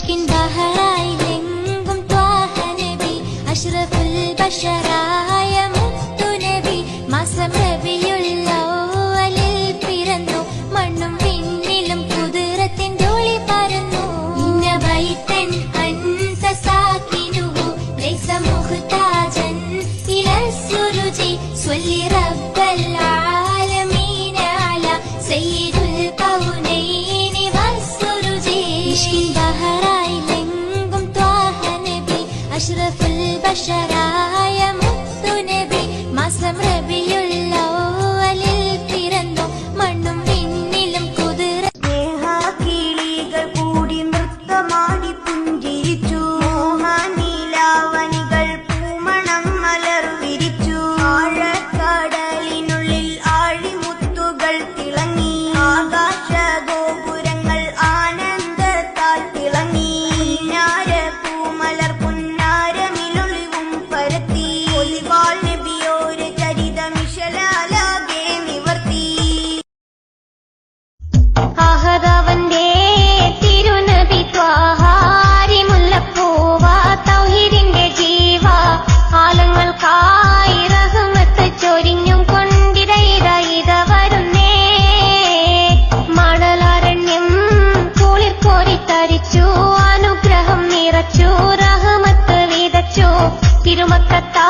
ഇഷ്കിൻ ബഹറായിലെങ്കും ത്വാഹ നബി അഷ്റഫുൽ ബശറായ മുത്തു നബി മാസം റബിയുൽ അവ്വലിൽ പിറന്നു മണ്ണും വിണ്ണിലും കുതിരത്തിൻ ധൂളി പരന്നു ഇന്ന ബൈതൻ അൻത സാകിനുഹു ലൈസ മുഹ്താജൻ ഇലാ സുരുജി സ്വല്ലി റബ്ബൽ ആലമീന അലാ സയ്യിദുൽ കൗനൈനി വസ്സുരുജി ഇഷ്കിൻ ബഹറായിലെങ്കും ത്വാഹ നബി അഷ്റഫുൽ ബശറായ മുത്തു നബി മാസം റബിയുൽ അവ്വലിൽ പിറന്നു മണ്ണും വിണ്ണിലും കുതിര സ്നേഹകിളികൾ കൂടി നൃത്തമാടി പുഞ്ചിരിച്ചു മോഹനീലാവനികൾ പൂമണം മലർ വിരിച്ചു ആഴക്കടലിനുള്ളിൽ ആഴിമുത്തുകൾ തിളങ്ങി ആകാശഗോപുരങ്ങൾ ആനന്ദത്താൽ തിളങ്ങി പുന്നാര പൂമലർ പുന്നാരമിലൊളിവും പരത്തി ഒലിവാൾ നബിയോര് ചരിതമിഷലാലാകെ നിവർത്തി അഹദവന്റെ തിരുനബി ത്വാഹാരി മുല്ലപ്പൂവ തൗഹീദിന്റെ ജീവ ആലങ്ങൾക്കായി റഹ്മത്ത് ചൊരിഞ്ഞും കൊണ്ടിടയിട വരുന്നേ മണലാരണ്യം കുളിർ കോരിത്തരിച്ചു അനുഗ്രഹം നിറച്ചു റഹ്മത്ത് വിതച്ചു തിരുമക്കത്താ